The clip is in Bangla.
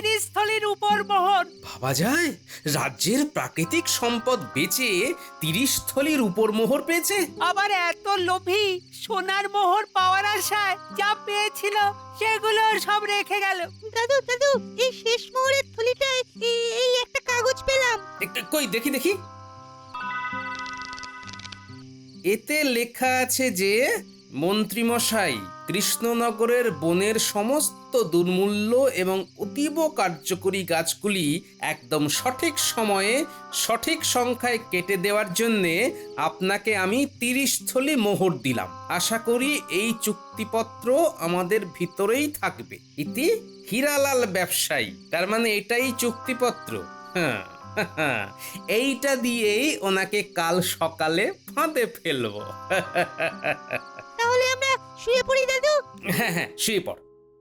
30 স্থলীর উপর মোহর। ভাবা যায়, রাজ্যের প্রাকৃতিক সম্পদ বেচে 30 স্থলীর উপর মোহর পেয়েছে। আবার এত লোভী, সোনার মোহর পাওয়ার আশায় যা পেয়েছিল সেগুলো সব রেখে গেল। দাদু দাদু, এই শেষ মোহরের থলিটায় এই একটা কাগজ পেলাম। কই দেখি দেখি। এতে লেখা আছে যে মন্ত্রীমশাই কৃষ্ণনগরের বনের সমস্ত দুর্মূল্য এবং অতীব কার্যকরী গাছগুলি একদম সঠিক সময়ে সঠিক সংখ্যায় কেটে দেওয়ার জন্যে আপনাকে আমি 30 স্থলি মোহর দিলাম। আশা করি এই চুক্তিপত্র আমাদের ভিতরেই থাকবে। ইতি হীরালাল ব্যবসায়ী। তার মানে এটাই চুক্তিপত্র। হ্যাঁ, এইটা দিয়েই ওনাকে কাল সকালে ফাঁদে ফেলবো। তাহলে আমরা শুয়ে পড়ি দাদু। হ্যাঁ হ্যাঁ, শুয়ে পড়।